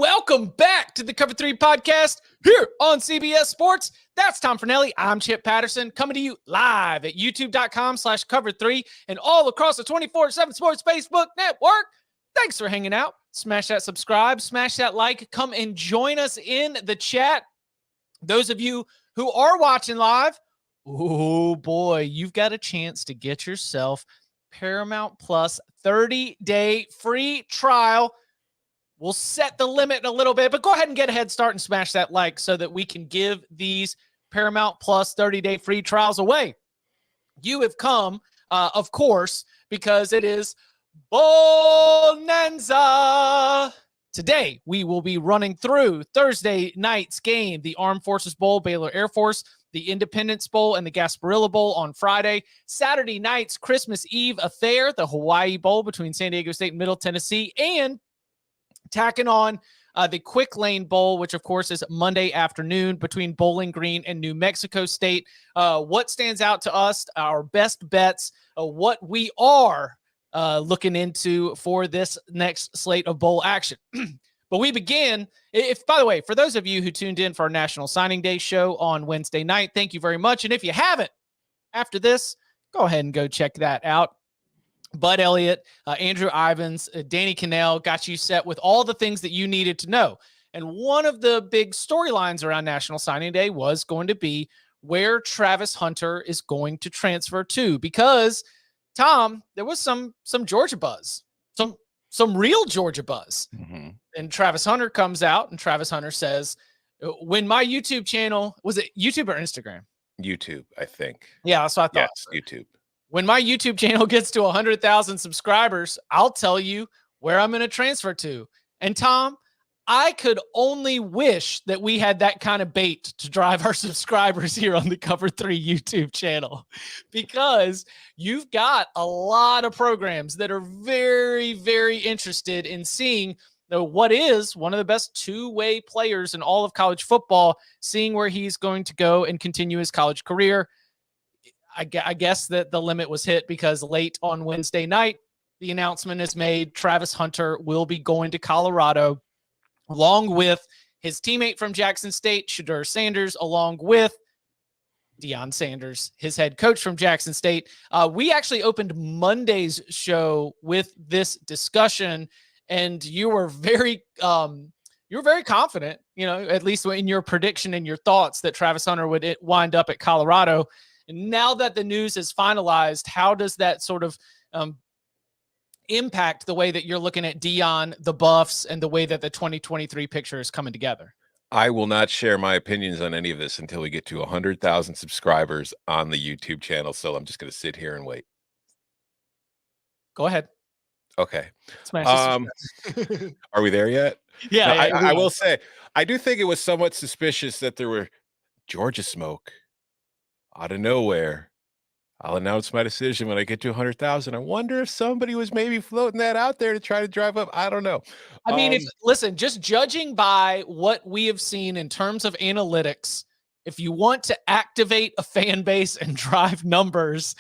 welcome back to the Cover 3 podcast here on CBS Sports. That's Tom Fornelli. I'm Chip Patterson, coming to you live at youtube.com/cover3 and all across the 24/7 Sports Facebook network. Thanks for hanging out. Smash that subscribe, smash that like, come and join us in the chat. Those of you who are watching live, oh boy, you've got a chance to get yourself Paramount Plus 30-day free trial. We'll set the limit in a little bit, but go ahead and get a head start and smash that like so that we can give these Paramount Plus 30-day free trials away. You have come, of course, because it is BOWLNANZA. Today, we will be running through Thursday night's game, the Armed Forces Bowl, Baylor Air Force, the Independence Bowl, and the Gasparilla Bowl on Friday. Saturday night's Christmas Eve affair, the Hawai'i Bowl between San Diego State and Middle Tennessee, and tacking on the Quick Lane Bowl, which, of course, is Monday afternoon between Bowling Green and New Mexico State. What stands out to us, our best bets, what we are looking into for this next slate of bowl action. But we begin, by the way, for those of you who tuned in for our National Signing Day show on Wednesday night, thank you very much. And if you haven't, after this, go ahead and go check that out. Bud Elliott, Andrew Ivins, Danny Cannell got you set with all the things that you needed to know. And one of the big storylines around National Signing Day was going to be where Travis Hunter is going to transfer to, because Tom, there was some Georgia buzz, some real Georgia buzz. Mm-hmm. And Travis Hunter comes out and Travis Hunter says, when my YouTube channel, was it YouTube or Instagram? YouTube, I think. Yeah, that's what I thought. Yes, YouTube. When my YouTube channel gets to 100,000 subscribers, I'll tell you where I'm going to transfer to. And Tom, I could only wish that we had that kind of bait to drive our subscribers here on the Cover 3 YouTube channel, because you've got a lot of programs that are very, very interested in seeing what is one of the best two-way players in all of college football, seeing where he's going to go and continue his college career. I guess that the limit was hit because late on Wednesday night, the announcement is made. Travis Hunter will be going to Colorado, along with his teammate from Jackson State, Shedeur Sanders, along with Deion Sanders, his head coach from Jackson State. We actually opened Monday's show with this discussion, and you were very confident, at least in your prediction and your thoughts, that Travis Hunter would wind up at Colorado. And now that the news is finalized, how does that sort of impact the way that you're looking at Deion, the Buffs, and the way that the 2023 picture is coming together? I will not share my opinions on any of this until we get to 100,000 subscribers on the YouTube channel. So I'm just going to sit here and wait. Go ahead. Okay. Are we there yet? Yeah. No, I will say, I do think it was somewhat suspicious that there were Georgia smoke out of nowhere. I'll announce my decision when I get to 100,000. I wonder if somebody was maybe floating that out there to try to drive up. I don't know. I mean, listen, just judging by what we have seen in terms of analytics, if you want to activate a fan base and drive numbers,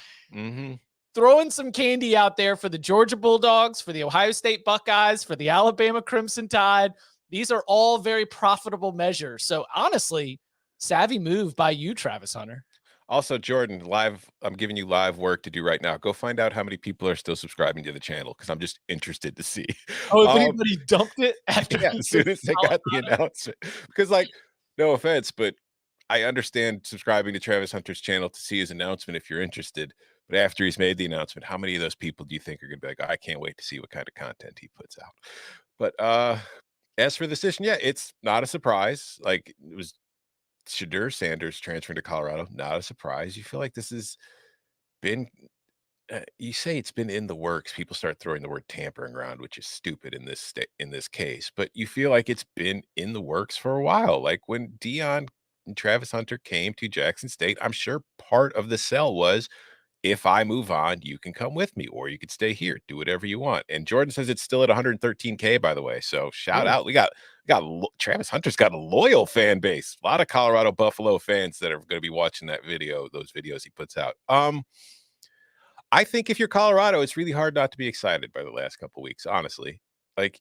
throwing some candy out there for the Georgia Bulldogs, for the Ohio State Buckeyes, for the Alabama Crimson Tide, these are all very profitable measures. So honestly, savvy move by you, Travis Hunter. Also, Jordan, I'm giving you live work to do right now. Go find out how many people are still subscribing to the channel, because I'm just interested to see. Oh, if anybody dumped it after as soon as they got the announcement. Because, no offense, but I understand subscribing to Travis Hunter's channel to see his announcement if you're interested. But after he's made the announcement, how many of those people do you think are going to be like, I can't wait to see what kind of content he puts out? But as for the decision, yeah, it's not a surprise. It was Shedeur Sanders transferring to Colorado, not a surprise. You feel like this has been, you say it's been in the works. People start throwing the word tampering around, which is stupid in this case. But you feel like it's been in the works for a while. Like when Deion and Travis Hunter came to Jackson State, I'm sure part of the sell was, if I move on, you can come with me, or you could stay here, do whatever you want. And Jordan says it's still at 113K, by the way. So shout out. We got Travis Hunter's got a loyal fan base. A lot of Colorado Buffalo fans that are going to be watching those videos he puts out. I think if you're Colorado, it's really hard not to be excited by the last couple of weeks, honestly.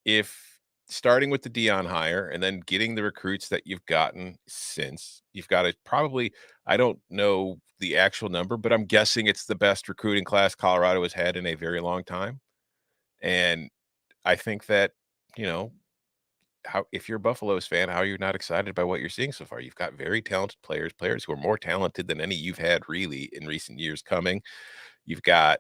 If starting with the Dion hire and then getting the recruits that you've gotten since. You've got to probably, I don't know the actual number, but I'm guessing it's the best recruiting class Colorado has had in a very long time. And I think that, you know, how if you're a Buffaloes fan, how are you not excited by what you're seeing so far? You've got very talented players who are more talented than any you've had really in recent years coming. You've got,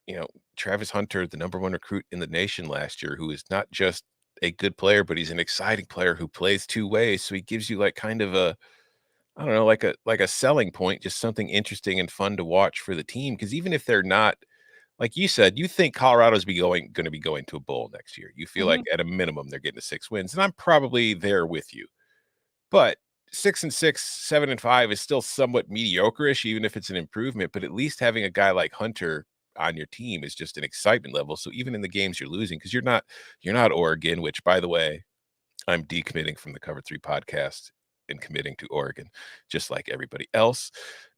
you know, Travis Hunter, the number one recruit in the nation last year, who is not just a good player, but he's an exciting player who plays two ways. So he gives you like kind of a, I don't know, like a selling point, just something interesting and fun to watch for the team. Because even if they're not, like you said, you think Colorado's going to be going to a bowl next year. You feel like at a minimum they're getting to 6 wins, and I'm probably there with you. But 6-6, 7-5 is still somewhat mediocre-ish, even if it's an improvement. But at least having a guy like Hunter on your team is just an excitement level. So even in the games you're losing, because you're not Oregon, which by the way, I'm decommitting from the Cover 3 podcast and committing to Oregon, just like everybody else.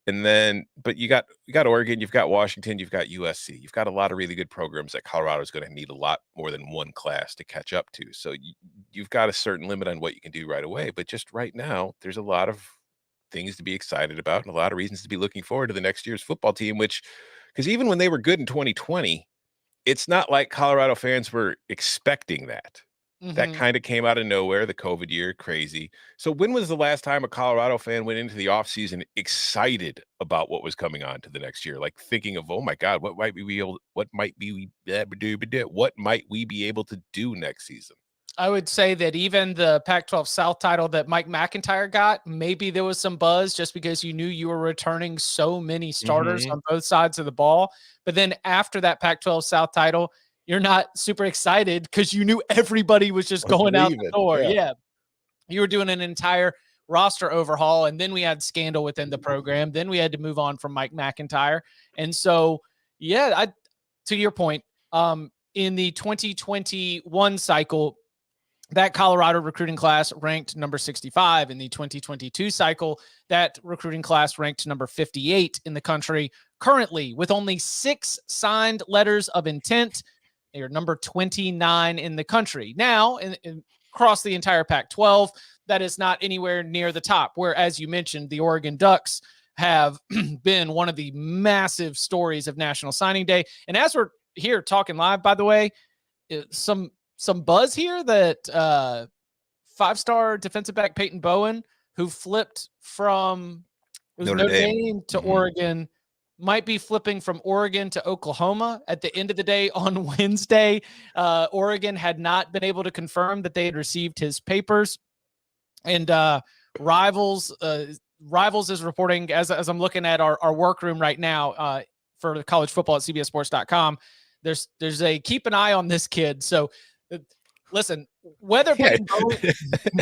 And then, but you got Oregon, you've got Washington, you've got USC, you've got a lot of really good programs that Colorado is going to need a lot more than one class to catch up to. So you've got a certain limit on what you can do right away. But just right now, there's a lot of things to be excited about and a lot of reasons to be looking forward to the next year's football team, which, because even when they were good in 2020, it's not like Colorado fans were expecting that. That kind of came out of nowhere, the COVID year, crazy. So when was the last time a Colorado fan went into the offseason excited about what was coming on to the next year? Like thinking of, oh my God, what might we be able to do next season? I would say that even the Pac-12 South title that Mike McIntyre got, maybe there was some buzz just because you knew you were returning so many starters on both sides of the ball. But then after that Pac-12 South title, you're not super excited because you knew everybody was just going out the door. Yeah. You were doing an entire roster overhaul, and then we had scandal within the program. Then we had to move on from Mike McIntyre. And so, yeah, to your point, in the 2021 cycle, that Colorado recruiting class ranked number 65. In the 2022 cycle, that recruiting class ranked number 58 in the country. Currently, with only 6 signed letters of intent, they are number 29 in the country. Now, across the entire Pac-12, that is not anywhere near the top, where, as you mentioned, the Oregon Ducks have been one of the massive stories of National Signing Day. And as we're here talking live, by the way, some buzz here that 5-star defensive back Peyton Bowen, who flipped from Notre Dame to Oregon, might be flipping from Oregon to Oklahoma at the end of the day on Wednesday. Oregon had not been able to confirm that they had received his papers. And Rivals is reporting, as I'm looking at our workroom right now for college football at CBSSports.com, there's a keep an eye on this kid. So listen, whether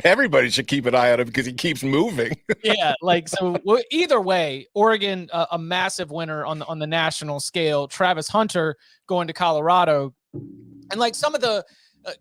everybody should keep an eye on him because he keeps moving. Yeah, like, so either way, Oregon, a massive winner on the national scale. Travis Hunter going to Colorado, and like some of the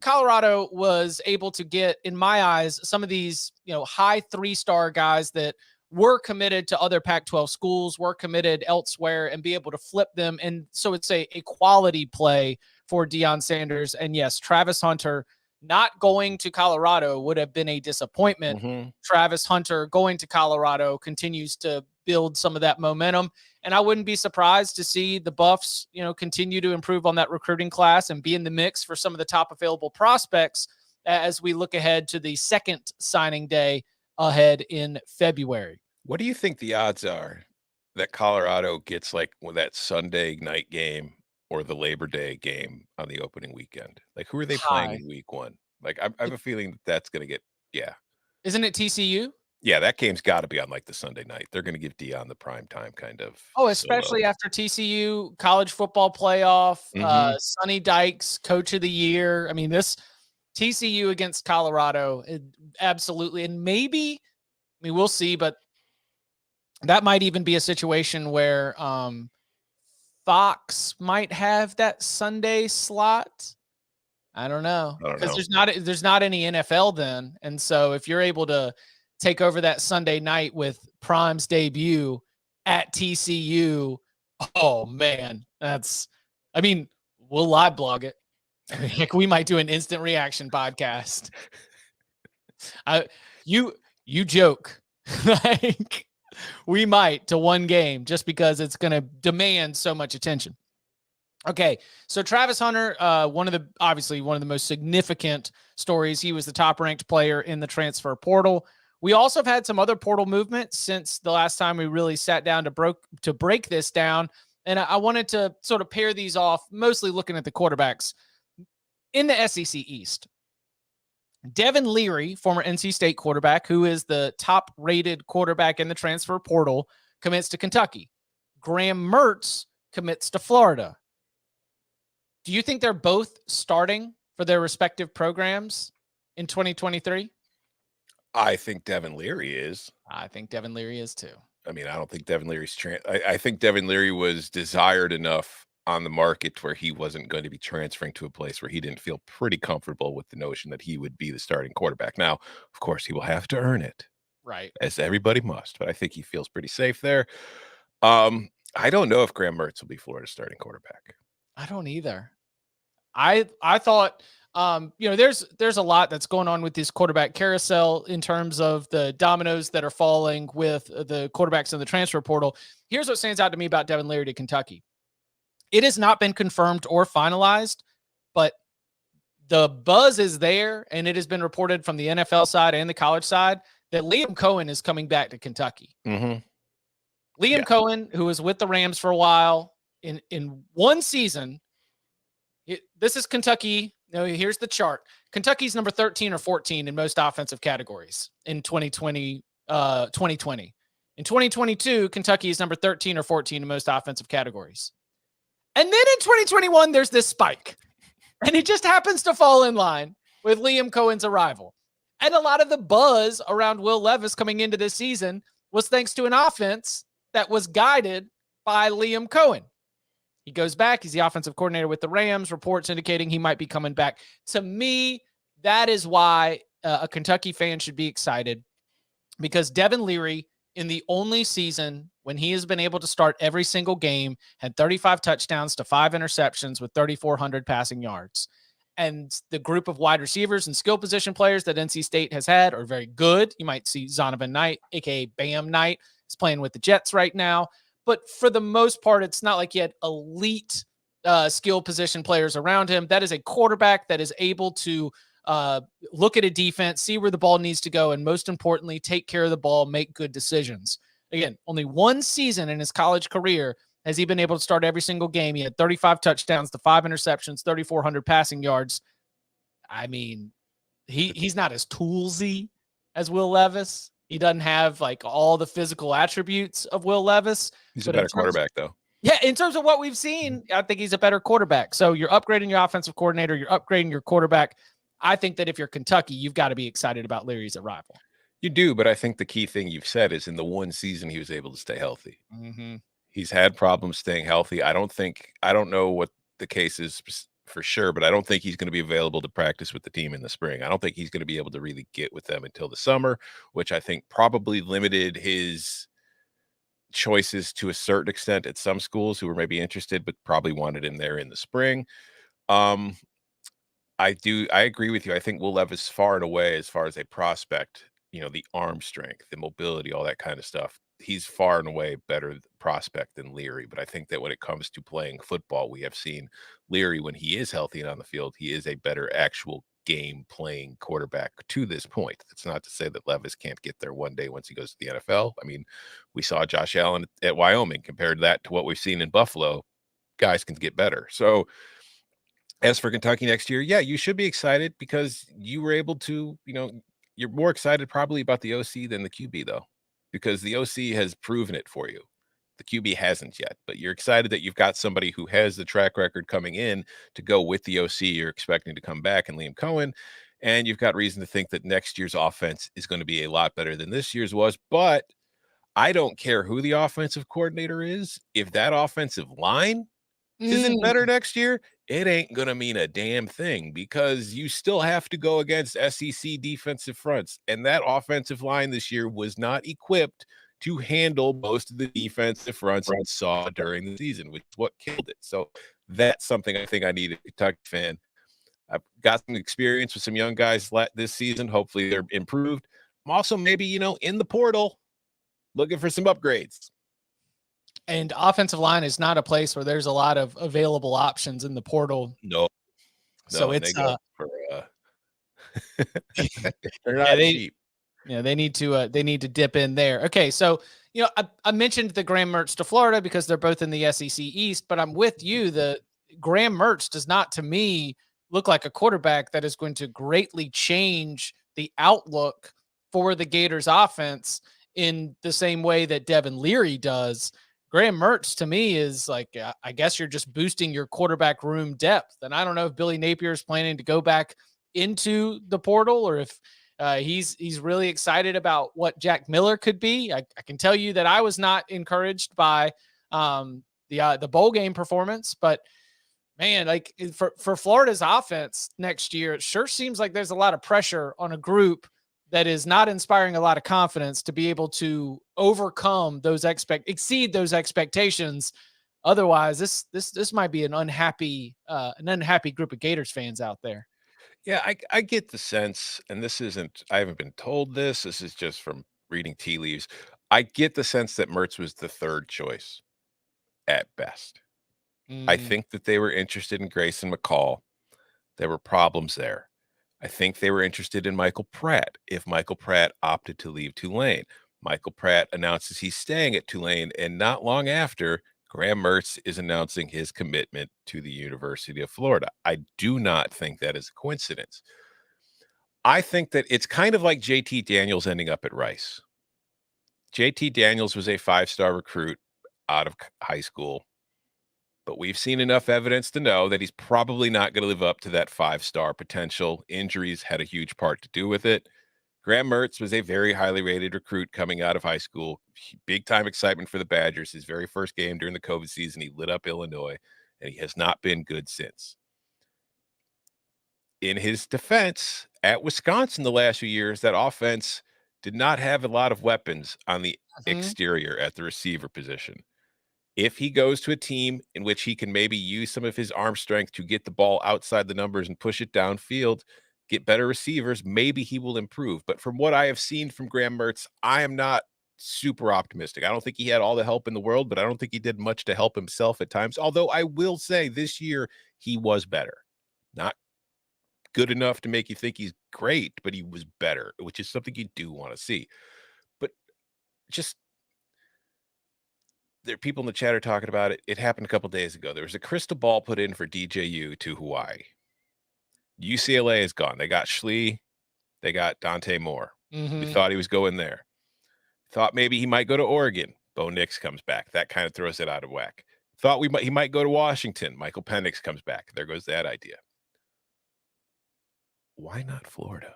Colorado was able to get, in my eyes, some of these, high 3-star guys that were committed to other Pac-12 schools, were committed elsewhere, and be able to flip them. And so it's a quality play for Deion Sanders. And yes, Travis Hunter not going to Colorado would have been a disappointment. Travis Hunter going to Colorado continues to build some of that momentum. And I wouldn't be surprised to see the Buffs, continue to improve on that recruiting class and be in the mix for some of the top available prospects as we look ahead to the second signing day ahead in February. What do you think the odds are that Colorado gets like that Sunday night game or the Labor Day game on the opening weekend? Like, who are they playing in week 1? Like, I have a feeling that's going to get, Isn't it TCU? Yeah, that game's got to be on like the Sunday night. They're going to give Deion the prime time kind of. Oh, especially after TCU college football playoff, Sonny Dykes, coach of the year. I mean, this TCU against Colorado, absolutely. And maybe, we'll see, but that might even be a situation where Fox might have that Sunday slot. I don't know, because there's not any NFL then. And so if you're able to take over that Sunday night with Prime's debut at TCU, oh man, we'll live blog it. Heck, we might do an instant reaction podcast. You joke. Like, we might to one game just because it's going to demand so much attention. Okay, so Travis Hunter, obviously one of the most significant stories. He was the top-ranked player in the transfer portal. We also have had some other portal movement since the last time we really sat down to break this down. And I wanted to sort of pair these off, mostly looking at the quarterbacks in the SEC East. Devin Leary, former NC State quarterback, who is the top-rated quarterback in the transfer portal, commits to Kentucky. Graham Mertz commits to Florida. Do you think they're both starting for their respective programs in 2023? I think Devin Leary is. I think Devin Leary is too. I mean, I don't think Devin Leary's I think Devin Leary was desired enough on the market where he wasn't going to be transferring to a place where he didn't feel pretty comfortable with the notion that he would be the starting quarterback. Now, of course, he will have to earn it. Right. As everybody must, but I think he feels pretty safe there. I don't know if Graham Mertz will be Florida's starting quarterback. I don't either. I thought there's a lot that's going on with this quarterback carousel in terms of the dominoes that are falling with the quarterbacks in the transfer portal. Here's what stands out to me about Devin Leary to Kentucky. It has not been confirmed or finalized, but the buzz is there, and it has been reported from the NFL side and the college side that Liam Cohen is coming back to Kentucky. Mm-hmm. Liam Cohen, who was with the Rams for a while, in one season. This is Kentucky. Here's the chart. Kentucky's number 13 or 14 in most offensive categories in 2020. In 2022, Kentucky is number 13 or 14 in most offensive categories. And then in 2021, there's this spike. And it just happens to fall in line with Liam Cohen's arrival. And a lot of the buzz around Will Levis coming into this season was thanks to an offense that was guided by Liam Cohen. He goes back. He's the offensive coordinator with the Rams. Reports indicating he might be coming back. To me, that is why a Kentucky fan should be excited, because Devin Leary, in the only season when he has been able to start every single game, had 35 touchdowns to 5 interceptions with 3,400 passing yards. And the group of wide receivers and skill position players that NC State has had are very good. You might see Zonovan Knight, a.k.a. Bam Knight, is playing with the Jets right now. But for the most part, it's not like he had elite skill position players around him. That is a quarterback that is able to look at a defense, see where the ball needs to go, and most importantly, take care of the ball, make good decisions. Again, only one season in his college career has he been able to start every single game. He had 35 touchdowns to 5 interceptions, 3,400 passing yards. I mean, he's not as toolsy as Will Levis. He doesn't have like all the physical attributes of Will Levis. He's a better quarterback, though. Yeah, in terms of what we've seen, I think he's a better quarterback. So you're upgrading your offensive coordinator, you're upgrading your quarterback. I think that if you're Kentucky, you've got to be excited about Leary's arrival. You do, but I think the key thing you've said is in the one season he was able to stay healthy. Mm-hmm. He's had problems staying healthy. I don't know what the case is for sure, but I don't think he's going to be available to practice with the team in the spring. I don't think he's going to be able to really get with them until the summer, which I think probably limited his choices to a certain extent at some schools who were maybe interested, but probably wanted him there in the spring. I agree with you. I think Will Levis far and away, as far as a prospect, the arm strength, the mobility, all that kind of stuff, he's far and away better prospect than Leary. But I think that when it comes to playing football, we have seen Leary, when he is healthy and on the field, he is a better actual game playing quarterback to this point. It's not to say that Levis can't get there one day once he goes to the NFL. I mean, we saw Josh Allen at Wyoming. Compared that to what we've seen in Buffalo, guys can get better. So as for Kentucky next year, yeah, you should be excited because you were able to, you're more excited probably about the OC than the QB, though, because the OC has proven it for you. The QB hasn't yet, but you're excited that you've got somebody who has the track record coming in to go with the OC you're expecting to come back, and Liam Cohen. And you've got reason to think that next year's offense is going to be a lot better than this year's was. But I don't care who the offensive coordinator is. If that offensive line isn't better next year, it ain't going to mean a damn thing, because you still have to go against SEC defensive fronts. And that offensive line this year was not equipped to handle most of the defensive fronts we saw during the season, which is what killed it. So that's something I think I need a Kentucky fan I've got some experience with some young guys this season. Hopefully they're improved. I'm also maybe, in the portal looking for some upgrades. And offensive line is not a place where there's a lot of available options in the portal. No, So and they it's go for they're yeah, not cheap. they need to dip in there. Okay, so I mentioned the Graham Mertz to Florida because they're both in the SEC East, but I'm with you. The Graham Mertz does not, to me, look like a quarterback that is going to greatly change the outlook for the Gators offense in the same way that Devin Leary does. Graham Mertz, to me, is like, I guess you're just boosting your quarterback room depth. And I don't know if Billy Napier is planning to go back into the portal or if he's really excited about what Jack Miller could be. I can tell you that I was not encouraged by the bowl game performance, but man, like for Florida's offense next year, it sure seems like there's a lot of pressure on a group that is not inspiring a lot of confidence to be able to overcome exceed those expectations. Otherwise, this might be an unhappy group of Gators fans out there. Yeah, I get the sense, and I haven't been told this. This is just from reading tea leaves. I get the sense that Mertz was the third choice at best. I think that they were interested in Grayson McCall. There were problems there. I think they were interested in Michael Pratt if Michael Pratt opted to leave Tulane. Michael Pratt announces he's staying at Tulane, and not long after, Graham Mertz is announcing his commitment to the University of Florida. I do not think that is a coincidence. I think that it's kind of like JT Daniels ending up at Rice. JT Daniels was a 5-star recruit out of high school, but we've seen enough evidence to know that he's probably not going to live up to that 5-star potential. Injuries had a huge part to do with it. Graham Mertz was a very highly rated recruit coming out of high school. Big time excitement for the Badgers. His very first game during the COVID season, he lit up Illinois, and he has not been good since. In his defense, at Wisconsin the last few years, that offense did not have a lot of weapons on the exterior at the receiver position. If he goes to a team in which he can maybe use some of his arm strength to get the ball outside the numbers and push it downfield, get better receivers, maybe he will improve. But from what I have seen from Graham Mertz, I am not super optimistic. I don't think he had all the help in the world, but I don't think he did much to help himself at times. Although I will say this year he was better. Not good enough to make you think he's great, but he was better, which is something you do want to see. But just there are people in the chat are talking about it. It happened a couple days ago. There was a crystal ball put in for DJU to Hawaii. UCLA is gone. They got Schlee. They got Dante Moore. We thought he was going there. Thought maybe he might go to Oregon. Bo Nix comes back. That kind of throws it out of whack. Thought he might go to Washington. Michael Penix comes back. There goes that idea. Why not Florida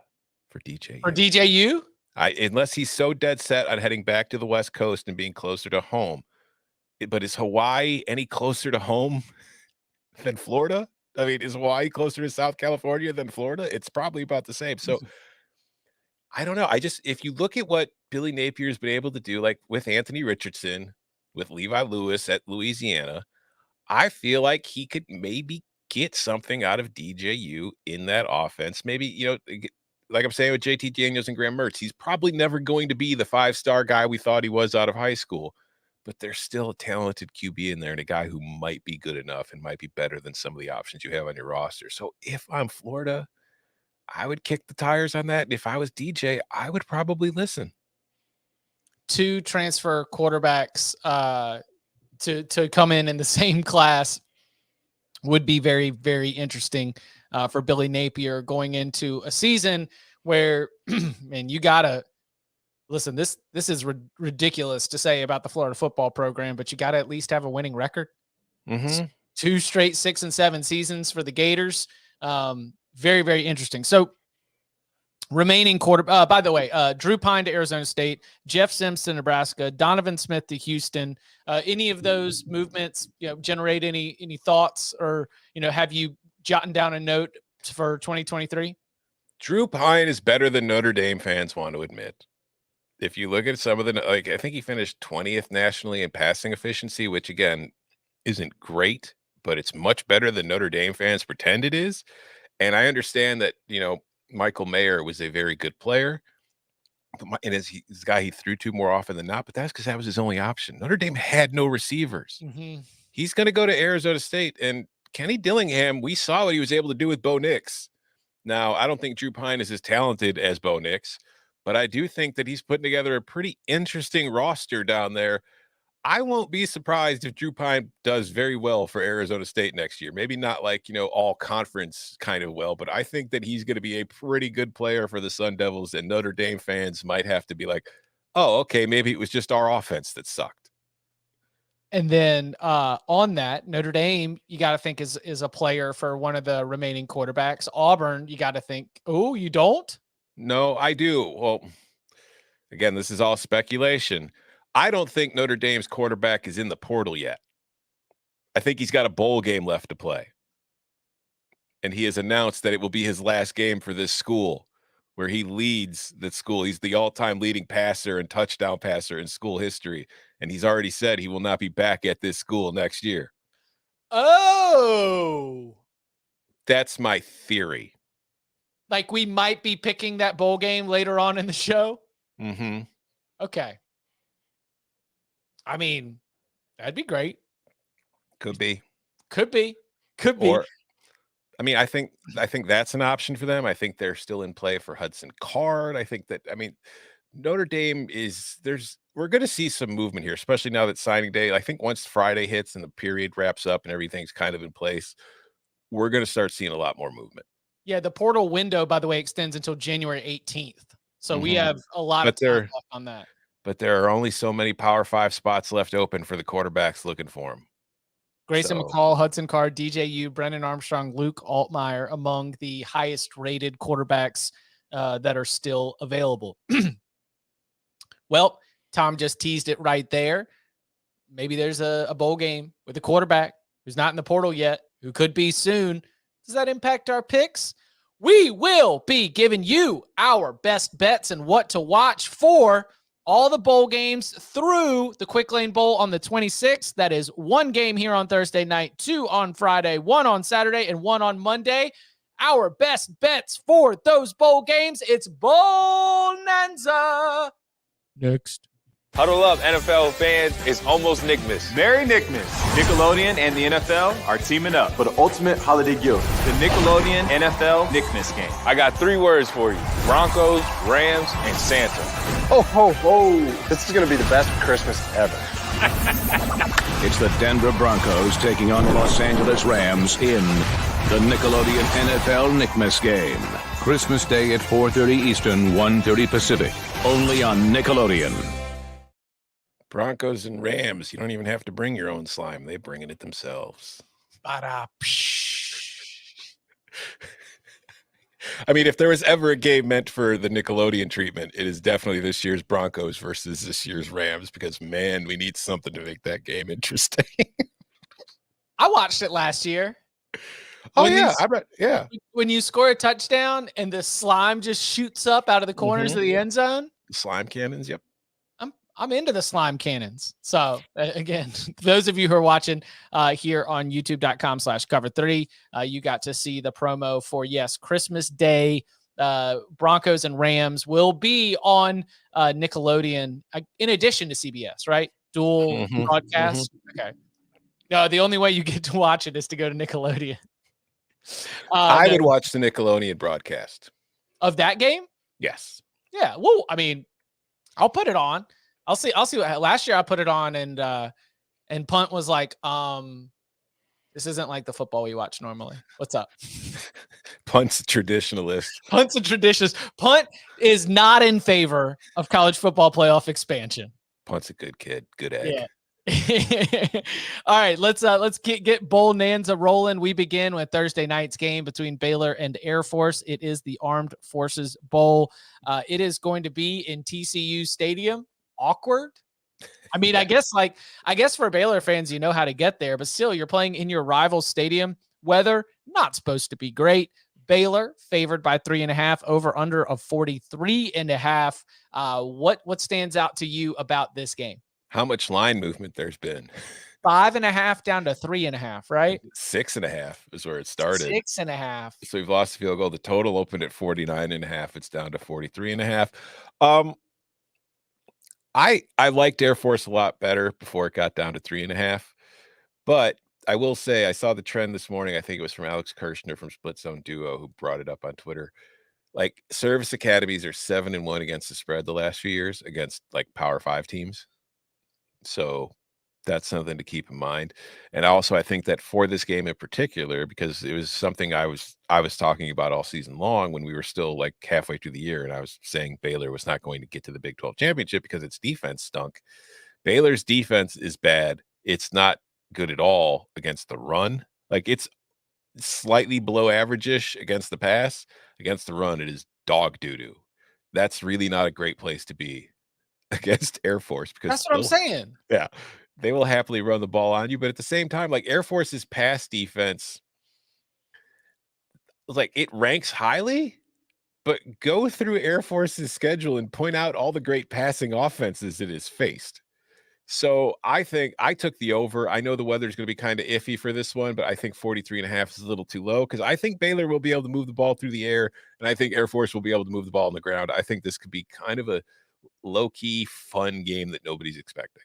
for DJU? For DJU? Unless he's so dead set on heading back to the West Coast and being closer to home. But is Hawaii any closer to home than Florida? I mean, is Hawaii closer to South California than Florida? It's probably about the same. So I don't know. If you look at what Billy Napier's been able to do, like with Anthony Richardson, with Levi Lewis at Louisiana, I feel like he could maybe get something out of DJU in that offense. Maybe, like I'm saying with JT Daniels and Graham Mertz, he's probably never going to be the 5-star guy we thought he was out of high school. But there's still a talented QB in there and a guy who might be good enough and might be better than some of the options you have on your roster. So if I'm Florida, I would kick the tires on that. And if I was DJ, I would probably listen. 2 transfer quarterbacks to come in the same class would be very, very interesting for Billy Napier going into a season where, man, you gotta listen. This is ridiculous to say about the Florida football program, but you got to at least have a winning record. 2 straight 6 and 7 seasons for the Gators. Very, very interesting. So remaining by the way, Drew Pine to Arizona State, Jeff Sims to Nebraska, Donovan Smith to Houston. Any of those movements, generate any thoughts or, have you jotting down a note for 2023? Drew Pine is better than Notre Dame fans want to admit. If you look at some of I think he finished 20th nationally in passing efficiency, which again isn't great, but it's much better than Notre Dame fans pretend it is. And I understand that, Michael Mayer was a very good player. And he's a guy he threw to more often than not, but that's because that was his only option. Notre Dame had no receivers. Mm-hmm. He's going to go to Arizona State. And Kenny Dillingham, we saw what he was able to do with Bo Nix. Now, I don't think Drew Pine is as talented as Bo Nix, but I do think that he's putting together a pretty interesting roster down there. I won't be surprised if Drew Pine does very well for Arizona State next year. Maybe not like, all conference kind of well, but I think that he's going to be a pretty good player for the Sun Devils, and Notre Dame fans might have to be like, oh, okay, maybe it was just our offense that sucked. And then on that, Notre Dame, you got to think is a player for one of the remaining quarterbacks. Auburn, you got to think, oh, you don't? No, I do. Well, again, this is all speculation. I don't think Notre Dame's quarterback is in the portal yet. I think he's got a bowl game left to play. And he has announced that it will be his last game for this school, where he leads the school. He's the all-time leading passer and touchdown passer in school history. And he's already said he will not be back at this school next year. Oh. That's my theory. Like we might be picking that bowl game later on in the show? Mm-hmm. Okay. I mean, that'd be great. Could be. Or, I think that's an option for them. I think they're still in play for Hudson Card. I think that, Notre Dame we're going to see some movement here, especially now that signing day. I think once Friday hits and the period wraps up and everything's kind of in place, we're going to start seeing a lot more movement. Yeah, the portal window, by the way, extends until January 18th. So we have a lot of time left on that. But there are only so many Power 5 spots left open for the quarterbacks looking for them. Grayson McCall, Hudson Card, DJU, Brennan Armstrong, Luke Altmaier among the highest rated quarterbacks that are still available. Well, Tom just teased it right there. Maybe there's a bowl game with a quarterback who's not in the portal yet, who could be soon. Does that impact our picks? We will be giving you our best bets and what to watch for all the bowl games through the Quick Lane Bowl on the 26th. That is one game here on Thursday night, 2 on Friday, 1 on Saturday, and 1 on Monday. Our best bets for those bowl games. It's BOWLNANZA. Next. Huddle up, NFL fans. It's almost Nickmas. Merry Nickmas. Nickelodeon and the NFL are teaming up for the ultimate holiday gift. The Nickelodeon NFL Nickmas game. I got 3 words for you. Broncos, Rams, and Santa. Ho, ho, ho. This is going to be the best Christmas ever. It's the Denver Broncos taking on the Los Angeles Rams in the Nickelodeon NFL Nickmas game. Christmas Day at 4:30 Eastern, 1:30 Pacific. Only on Nickelodeon. Broncos and Rams. You don't even have to bring your own slime. They bring it themselves. If there was ever a game meant for the Nickelodeon treatment, it is definitely this year's Broncos versus this year's Rams, because, man, we need something to make that game interesting. I watched it last year. Oh, yeah. When you score a touchdown and the slime just shoots up out of the corners of the end zone. Slime cannons, yep. I'm into the slime cannons. So again, those of you who are watching here on youtube.com/cover3, you got to see the promo for, yes, Christmas Day. Broncos and Rams will be on Nickelodeon in addition to CBS, right? Dual broadcast. Okay. No, the only way you get to watch it is to go to Nickelodeon. I would watch the Nickelodeon broadcast of that game. Yes. Yeah. Well, I'll put it on. I'll see. Last year I put it on and Punt was like, this isn't like the football we watch normally. What's up? Punt's a traditionalist. Punt's a traditionalist. Punt is not in favor of college football playoff expansion. Punt's a good kid. Good egg. Yeah. All right, let's get BOWLNANZA rolling. We begin with Thursday night's game between Baylor and Air Force. It is the Armed Forces Bowl. It is going to be in TCU Stadium. Awkward. I guess for Baylor fans, you know how to get there, but still, you're playing in your rival stadium. Weather not supposed to be great. Baylor favored by 3.5, over under of 43.5. What stands out to you about this game? how much line movement there's been. 5.5 down to 3.5, right? 6.5 is where it started. 6.5. So we've lost a field goal. The total opened at 49.5. It's down to 43.5. I liked Air Force a lot better before it got down to 3.5. But I will say I saw the trend this morning. I think it was from Alex Kirshner from Split Zone Duo who brought it up on Twitter. Like service academies are 7-1 against the spread the last few years against like Power 5 teams. So that's something to keep in mind. And also I think that for this game in particular, because it was something I was talking about all season long when we were still like halfway through the year, and I was saying Baylor was not going to get to the Big 12 championship because its defense stunk. Baylor's defense is bad. It's not good at all against the run. Like it's slightly below average-ish against the pass. Against the run, it is dog doo-doo. That's really not a great place to be against Air Force, because That's what I'm saying. Yeah, they will happily run the ball on you, but at the same time, like Air Force's pass defense, like it ranks highly, but go through Air Force's schedule and point out all the great passing offenses it has faced. So I think I took the over. I know the weather's going to be kind of iffy for this one, but I think 43.5 is a little too low because I think Baylor will be able to move the ball through the air, and I think Air Force will be able to move the ball on the ground. I think this could be kind of a low-key fun game that nobody's expecting.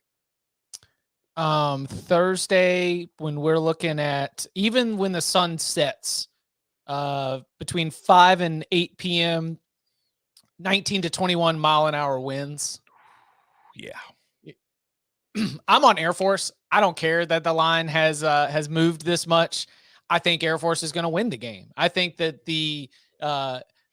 Thursday, when we're looking at, even when the sun sets, between 5 and 8 p.m., 19 to 21 mile an hour winds. Yeah. I'm on Air Force. I don't care that the line has moved this much. I think Air Force is going to win the game. I think that the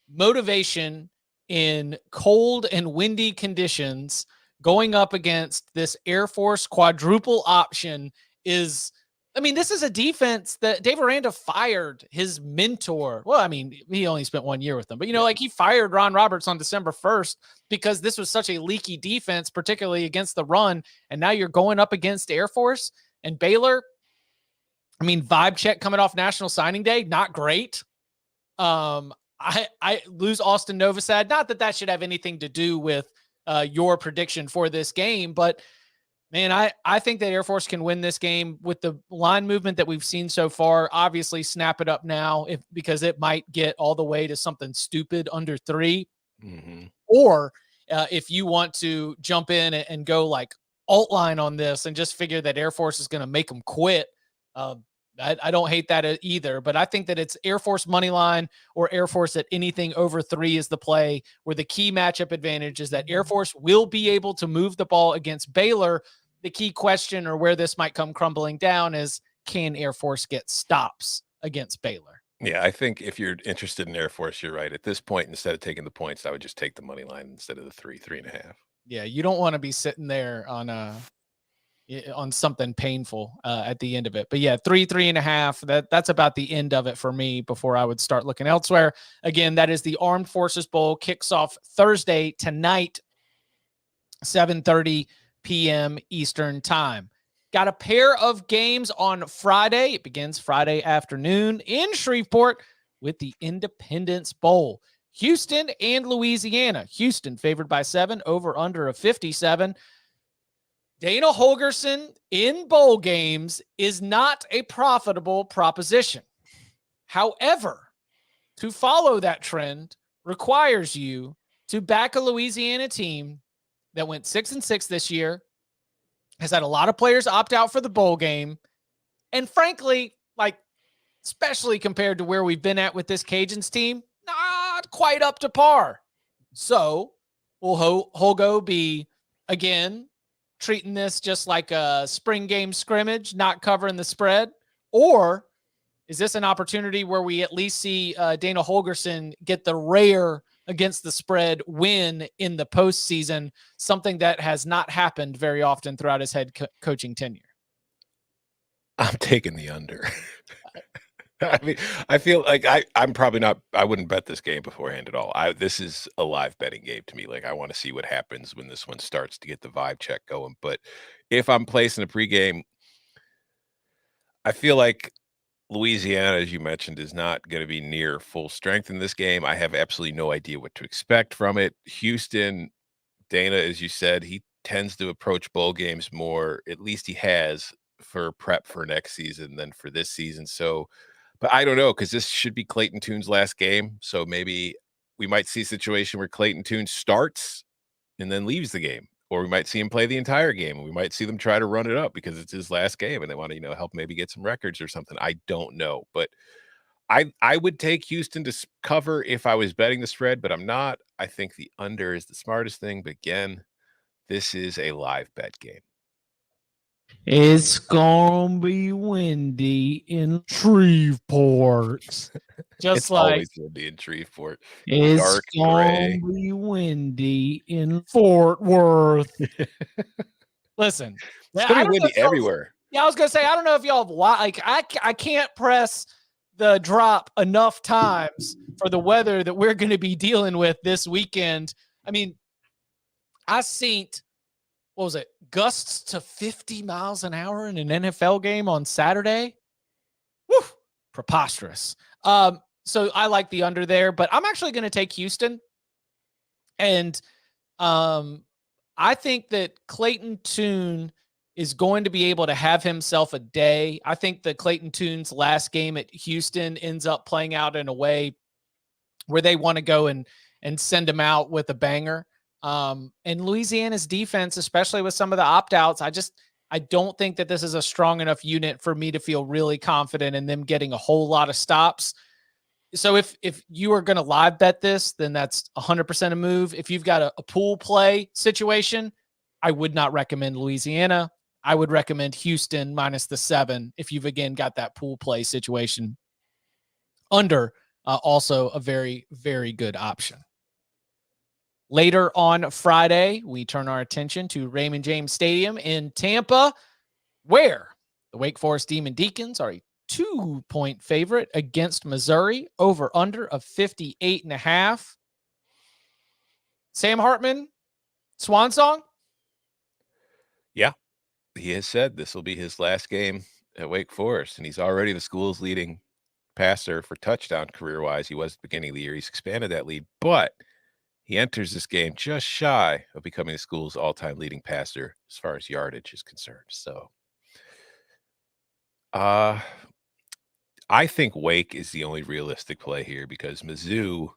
motivation in cold and windy conditions going up against this Air Force quadruple option is, I mean, this is a defense that Dave Aranda fired his mentor. Well, I mean, he only spent 1 year with them, but, you know, like he fired Ron Roberts on December 1st because this was such a leaky defense, particularly against the run. And now you're going up against Air Force and Baylor. I mean, vibe check coming off National Signing Day, not great. I lose Austin Novosad. Not that that should have anything to do with your prediction for this game, but man, I think that Air Force can win this game with the line movement that we've seen so far. Obviously, snap it up now because it might get all the way to something stupid under 3. Mm-hmm. Or if you want to jump in and go like alt line on this and just figure that Air Force is going to make them quit. I don't hate that either, but I think that it's Air Force money line or Air Force at anything over 3 is the play, where the key matchup advantage is that Air Force will be able to move the ball against Baylor. The key question, or where this might come crumbling down, is can Air Force get stops against Baylor? Yeah, I think if you're interested in Air Force, you're right. At this point, instead of taking the points, I would just take the money line instead of the 3.5. Yeah, you don't want to be sitting there on something painful at the end of it. But yeah, 3.5. That's about the end of it for me before I would start looking elsewhere. Again, that is the Armed Forces Bowl. Kicks off Thursday tonight, 7:30 p.m. Eastern time. Got a pair of games on Friday. It begins Friday afternoon in Shreveport with the Independence Bowl. Houston and Louisiana. Houston favored by 7, over under of 57. Dana Holgorsen in bowl games is not a profitable proposition. However, to follow that trend requires you to back a Louisiana team that went 6-6 this year, has had a lot of players opt out for the bowl game, and frankly, like, especially compared to where we've been at with this Cajuns team, not quite up to par. So will Holgo be, again, treating this just like a spring game scrimmage, not covering the spread? Or is this an opportunity where we at least see Dana Holgorsen get the rare against the spread win in the postseason, something that has not happened very often throughout his head coaching tenure? I'm taking the under. I mean, I feel like I'm probably not, I wouldn't bet this game beforehand at all. This is a live betting game to me. Like, I want to see what happens when this one starts to get the vibe check going. But if I'm placing a pregame, I feel like Louisiana, as you mentioned, is not going to be near full strength in this game. I have absolutely no idea what to expect from it. Houston, Dana, as you said, he tends to approach bowl games more, at least he has, for prep for next season than for this season. So, but I don't know, because this should be Clayton Tune's last game. So maybe we might see a situation where Clayton Tune starts and then leaves the game. Or we might see him play the entire game, and we might see them try to run it up because it's his last game and they want to, help maybe get some records or something. I don't know. But I would take Houston to cover if I was betting the spread, but I'm not. I think the under is the smartest thing. But again, this is a live bet game. It's gonna be windy in Shreveport. Just It's like always windy in Shreveport. it's Dark gonna gray. be windy in Fort Worth. Listen, It's I gonna don't be know windy if y'all- everywhere. Yeah, I was gonna say, I don't know if y'all have I can't press the drop enough times for the weather that we're gonna be dealing with this weekend. I mean, I seen, what was it, gusts to 50 miles an hour in an NFL game on Saturday. Woo, preposterous. So I like the under there, but I'm actually going to take Houston. And I think that Clayton Tune is going to be able to have himself a day. I think that Clayton Tune's last game at Houston ends up playing out in a way where they want to go and send him out with a banger. And Louisiana's defense, especially with some of the opt-outs, I don't think that this is a strong enough unit for me to feel really confident in them getting a whole lot of stops. So if you are going to live bet this, then that's 100% a move. If you've got a pool play situation, I would not recommend Louisiana. I would recommend Houston minus the 7 if you've, again, got that pool play situation. Under, also a very, very good option. Later on Friday, we turn our attention to Raymond James Stadium in Tampa, where the Wake Forest Demon Deacons are a 2-point favorite against Missouri, over under of 58.5. Sam Hartman, swan song? Yeah, he has said this will be his last game at Wake Forest, and he's already the school's leading passer for touchdown career-wise. He was at the beginning of the year. He's expanded that lead, but he enters this game just shy of becoming the school's all-time leading passer as far as yardage is concerned. So I think Wake is the only realistic play here because Mizzou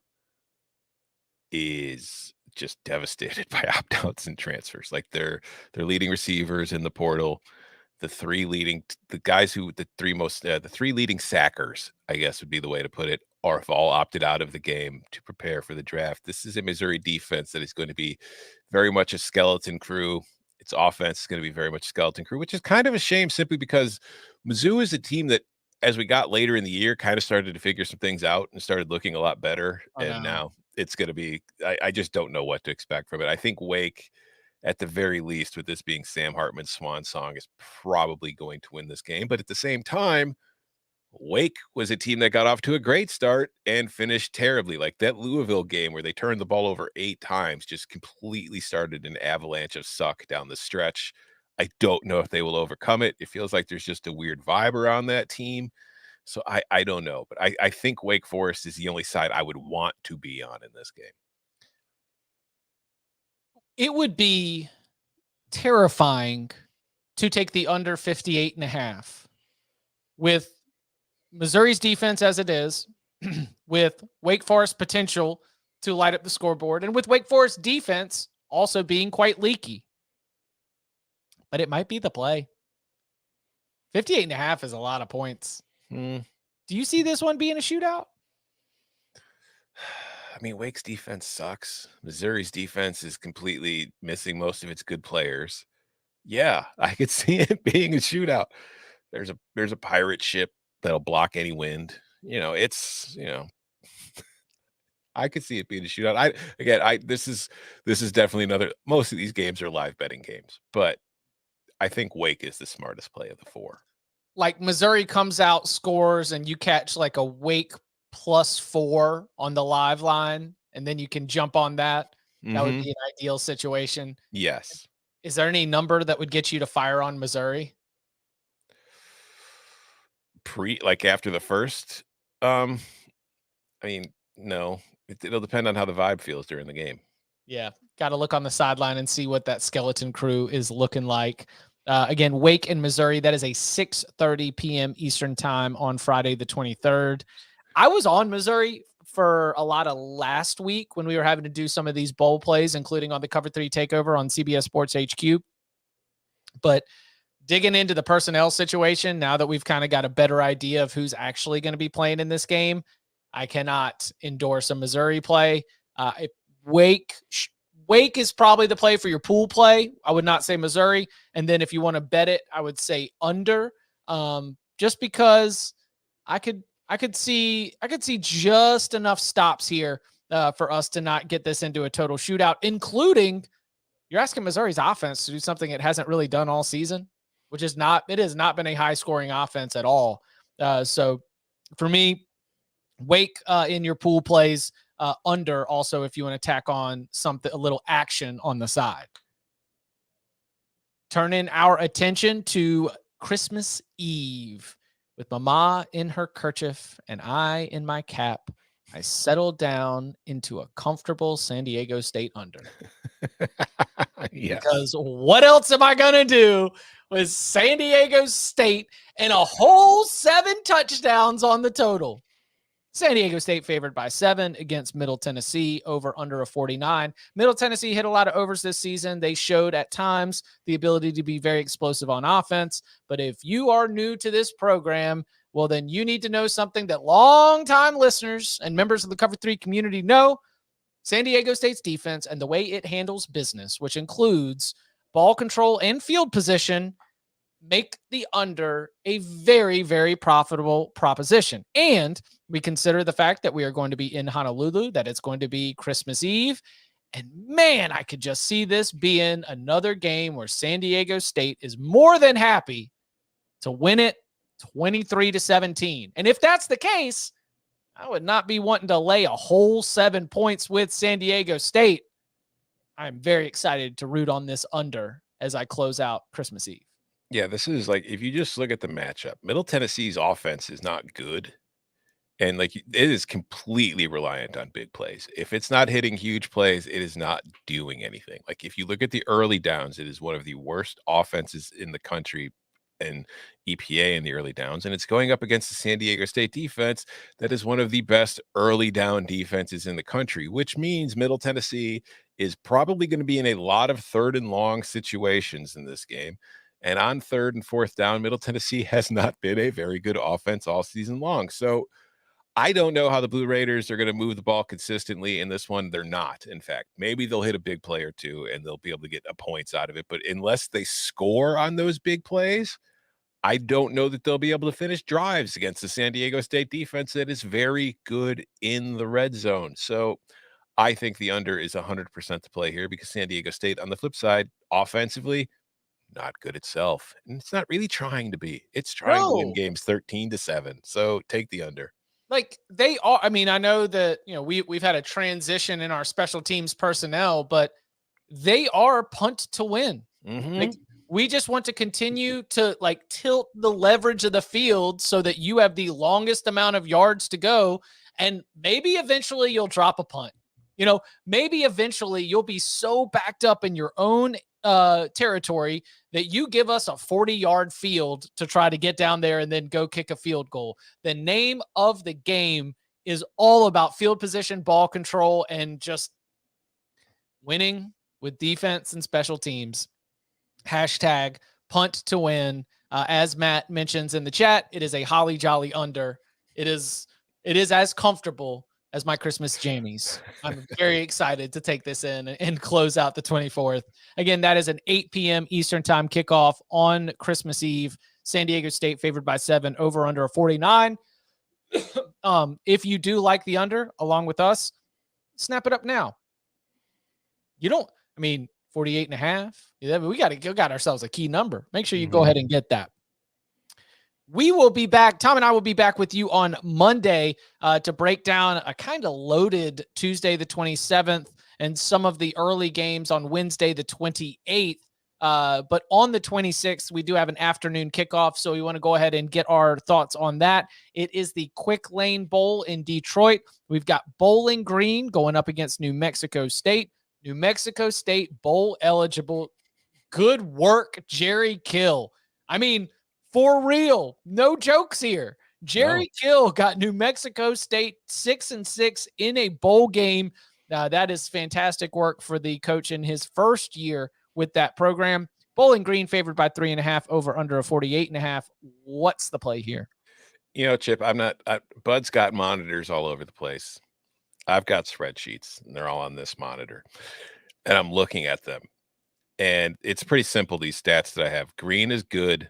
is just devastated by opt-outs and transfers. Like their leading receivers in the portal, the three leading sackers, I guess would be the way to put it, are all opted out of the game to prepare for the draft. This is a Missouri defense that is going to be very much a skeleton crew. Its offense is going to be very much skeleton crew, which is kind of a shame simply because Mizzou is a team that, as we got later in the year, kind of started to figure some things out and started looking a lot better. Now it's going to be, I just don't know what to expect from it. I think Wake, at the very least, with this being Sam Hartman's swan song, is probably going to win this game. But at the same time, Wake was a team that got off to a great start and finished terribly. Like that Louisville game where they turned the ball over 8 times just completely started an avalanche of suck down the stretch. I don't know if they will overcome it. It feels like there's just a weird vibe around that team. So I don't know. But I think Wake Forest is the only side I would want to be on in this game. It would be terrifying to take the under 58.5 with Missouri's defense as it is, with Wake Forest potential to light up the scoreboard, and with Wake Forest defense also being quite leaky. But it might be the play. 58.5 is a lot of points. Do you see this one being a shootout? I mean, Wake's defense sucks. Missouri's defense is completely missing most of its good players. Yeah, I could see it being a shootout. There's a pirate ship that'll block any wind. I could see it being a shootout. This is definitely another. Most of these games are live betting games, but I think Wake is the smartest play of the 4. Like Missouri comes out, scores, and you catch like a Wake +4 on the live line, and then you can jump on that. That would be an ideal situation. Yes. Is there any number that would get you to fire on Missouri? After the first? I mean, no. It'll depend on how the vibe feels during the game. Yeah. got to look on the sideline and see what that skeleton crew is looking like. Again, Wake in Missouri. That is a 6:30 p.m. Eastern time on Friday the 23rd. I was on Missouri for a lot of last week when we were having to do some of these bowl plays, including on the Cover 3 Takeover on CBS Sports HQ. But digging into the personnel situation, now that we've kind of got a better idea of who's actually going to be playing in this game, I cannot endorse a Missouri play. Wake is probably the play for your pool play. I would not say Missouri. And then if you want to bet it, I would say under, just because I could see just enough stops here for us to not get this into a total shootout, including you're asking Missouri's offense to do something it hasn't really done all season, which is it has not been a high scoring offense at all. So for me, Wake in your pool plays under, also if you want to tack on a little action on the side. Turning our attention to Christmas Eve. With Mama in her kerchief and I in my cap, I settled down into a comfortable San Diego State under. Yes. Because what else am I going to do with San Diego State and a whole 7 touchdowns on the total? San Diego State favored by 7 against Middle Tennessee, over under a 49. Middle Tennessee hit a lot of overs this season. They showed at times the ability to be very explosive on offense. But if you are new to this program, well, then you need to know something that longtime listeners and members of the Cover 3 community know. San Diego State's defense and the way it handles business, which includes ball control and field position, make the under a very, very profitable proposition. And we consider the fact that we are going to be in Honolulu, that it's going to be Christmas Eve. And man, I could just see this being another game where San Diego State is more than happy to win it 23-17. And if that's the case, I would not be wanting to lay a whole 7 points with San Diego State. I'm very excited to root on this under as I close out Christmas Eve. Yeah, this is like, if you just look at the matchup, Middle Tennessee's offense is not good. And like, it is completely reliant on big plays. If it's not hitting huge plays, it is not doing anything. Like, if you look at the early downs, it is one of the worst offenses in the country in EPA in the early downs. And it's going up against the San Diego State defense that is one of the best early down defenses in the country, which means Middle Tennessee is probably going to be in a lot of 3rd and long situations in this game. And on 3rd and 4th down, Middle Tennessee has not been a very good offense all season long. So I don't know how the Blue Raiders are going to move the ball consistently in this one. They're not. In fact, maybe they'll hit a big play or two and they'll be able to get points out of it. But unless they score on those big plays, I don't know that they'll be able to finish drives against the San Diego State defense that is very good in the red zone. So I think the under is 100% to play here, because San Diego State, on the flip side, offensively, not good itself. And it's not really trying to be. It's trying to win games 13-7. So take the under. Like, they are, I mean, I know that, you know, we've had a transition in our special teams personnel, but they are punt to win. Like, we just want to continue to like tilt the leverage of the field so that you have the longest amount of yards to go. And maybe eventually you'll drop a punt. You know, maybe eventually you'll be so backed up in your own territory that you give us a 40-yard field to try to get down there and then go kick a field goal. The name of the game is all about field position, ball control, and just winning with defense and special teams. Hashtag punt to win. As Matt mentions in the chat, it is a holly jolly under. It is as comfortable as my Christmas jammies. I'm very excited to take this in and close out the 24th. Again, that is an 8 p.m. Eastern time kickoff on Christmas Eve. San Diego State favored by 7, over under a 49. If you do like the under along with us, snap it up now. You don't, I mean, 48.5. Yeah, we got ourselves a key number. Make sure you go ahead and get that. We will be back. Tom and I will be back with you on Monday to break down a kind of loaded Tuesday, the 27th, and some of the early games on Wednesday, the 28th. But on the 26th, we do have an afternoon kickoff. So we want to go ahead and get our thoughts on that. It is the Quick Lane Bowl in Detroit. We've got Bowling Green going up against New Mexico State. New Mexico State bowl eligible. Good work, Jerry Kill. I mean, for real, no jokes here. Jerry Kill got New Mexico State 6-6 in a bowl game. That is fantastic work for the coach in his first year with that program. Bowling Green favored by 3.5 over under a 48.5. What's the play here? Chip, Bud's got monitors all over the place. I've got spreadsheets and they're all on this monitor and I'm looking at them and it's pretty simple. These stats that I have: green is good,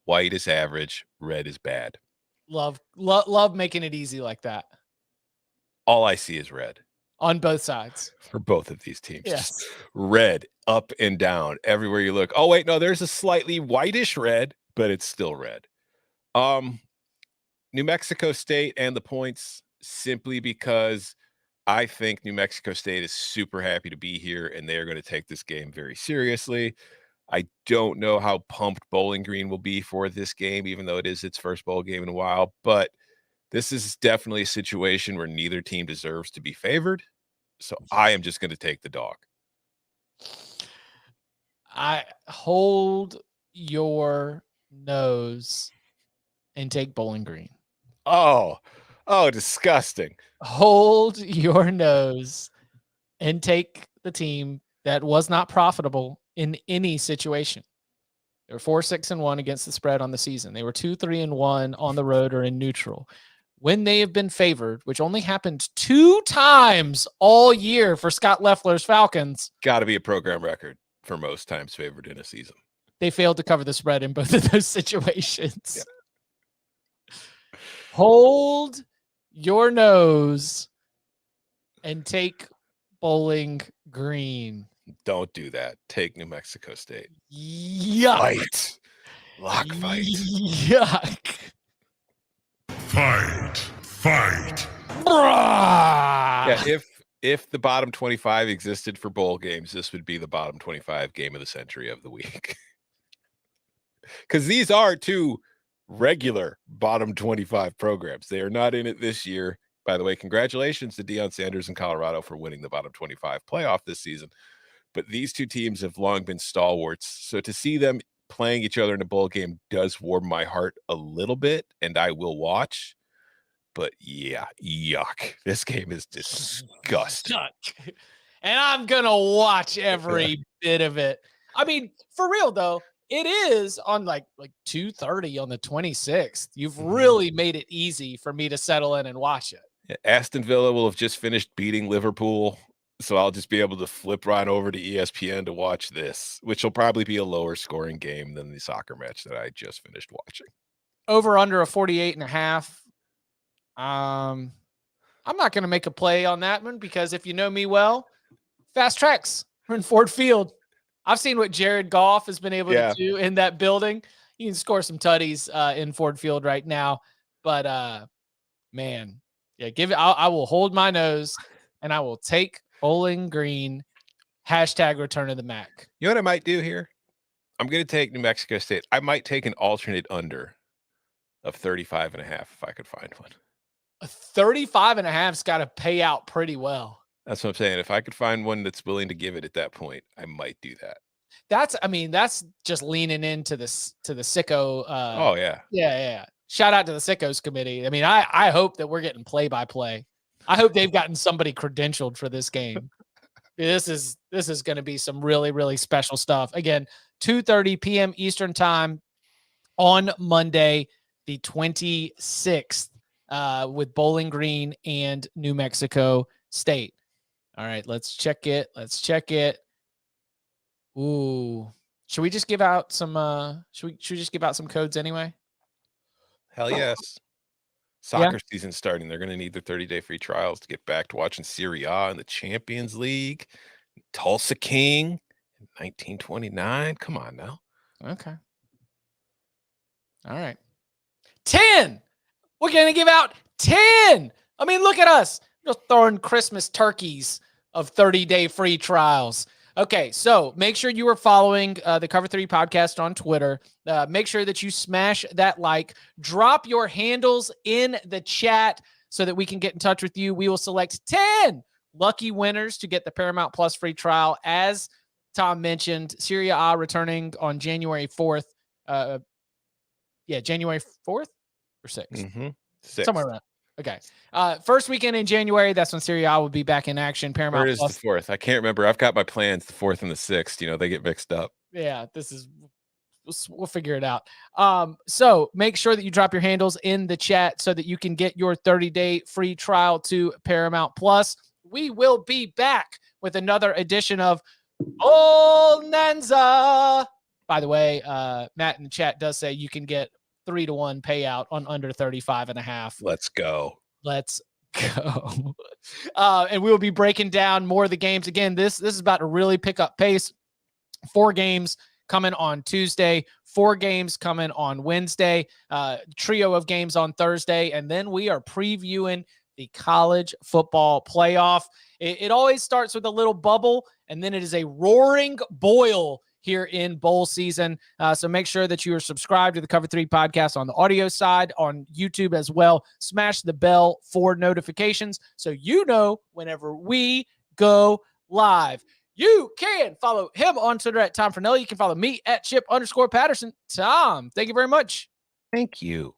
white is average, red is bad. Love making it easy like that. All I see is red on both sides for both of these teams. Yes. Just red up and down everywhere you look. Oh wait, no, there's a slightly whitish red, but it's still red. New Mexico State and the points, simply because I think New Mexico State is super happy to be here and they are going to take this game very seriously. I don't know how pumped Bowling Green will be for this game, even though it is its first bowl game in a while, but this is definitely a situation where neither team deserves to be favored. So I am just going to take the dog. I hold your nose and take Bowling Green. Oh, disgusting. Hold your nose and take the team that was not profitable in any situation. They were 4-6-1 against the spread on the season. They were 2-3-1 on the road or in neutral. When they have been favored, which only happened 2 times all year for Scott Loeffler's Falcons. Got to be a program record for most times favored in a season. They failed to cover the spread in both of those situations. Yeah. Hold your nose and take Bowling Green. Don't do that. Take New Mexico State. Yuck. Fight. Lock fight. Yuck. Fight. Bruh. Yeah, if the bottom 25 existed for bowl games, this would be the bottom 25 game of the century of the week. Because these are 2 regular bottom 25 programs. They are not in it this year. By the way, congratulations to Deion Sanders in Colorado for winning the bottom 25 playoff this season. But these 2 teams have long been stalwarts. So to see them playing each other in a bowl game does warm my heart a little bit, and I will watch. But yeah, yuck. This game is disgusting. Yuck. And I'm going to watch every bit of it. I mean, for real, though, it is on like 2:30 on the 26th. You've really made it easy for me to settle in and watch it. Yeah, Aston Villa will have just finished beating Liverpool, so I'll just be able to flip right over to ESPN to watch this, which will probably be a lower scoring game than the soccer match that I just finished watching. Over under a 48.5. I'm not going to make a play on that one because if you know me well, fast tracks. We're in Ford Field. I've seen what Jared Goff has been able to do in that building. You can score some tutties in Ford Field right now, but man, yeah, I will hold my nose and I will take Bowling Green. #return of the Mac. You know what I might do here? I'm going to take New Mexico State. I might take an alternate under of 35.5 if I could find one. A 35.5's got to pay out pretty well. That's what I'm saying. If I could find one that's willing to give it at that point, I might do that. That's just leaning into the sicko. Oh yeah. Yeah. Shout out to the sickos committee. I mean, I hope that we're getting play-by-play. I hope they've gotten somebody credentialed for this game. This is going to be some really, really special stuff. Again, 2:30 p.m. Eastern time on Monday, the 26th, with Bowling Green and New Mexico State. All right, let's check it. Ooh, should we just give out some? Should we just give out some codes anyway? Hell yes. Soccer season starting. They're going to need their 30-day free trials to get back to watching Serie A and the Champions League. Tulsa King in 1929. Come on now. Okay. All right. 10. We're going to give out 10. I mean, look at us. Just throwing Christmas turkeys of 30-day free trials. Okay, so make sure you are following the Cover 3 podcast on Twitter. Make sure that you smash that like. Drop your handles in the chat so that we can get in touch with you. We will select 10 lucky winners to get the Paramount Plus free trial. As Tom mentioned, Serie A returning on January 4th. January 4th or 6th? Mm-hmm. Somewhere around. Okay. First weekend in January, that's when Serie A will be back in action. Paramount Where is Plus. the 4th? I can't remember. I've got my plans the 4th and the 6th. You know, they get mixed up. Yeah, we'll figure it out. So make sure that you drop your handles in the chat so that you can get your 30-day free trial to Paramount Plus. We will be back with another edition of BOWLNANZA. By the way, Matt in the chat does say you can get 3-to-1 payout on under 35.5. Let's go. And we'll be breaking down more of the games. Again, this is about to really pick up pace. 4 games coming on Tuesday, 4 games coming on Wednesday, trio of games on Thursday, and then we are previewing the college football playoff. It always starts with a little bubble, and then it is a roaring boil here in bowl season. So make sure that you are subscribed to the Cover 3 podcast on the audio side, on YouTube as well. Smash the bell for notifications so you know whenever we go live. You can follow him on Twitter at Tom Fernelli. You can follow me at Chip_Patterson. Tom, thank you very much. Thank you.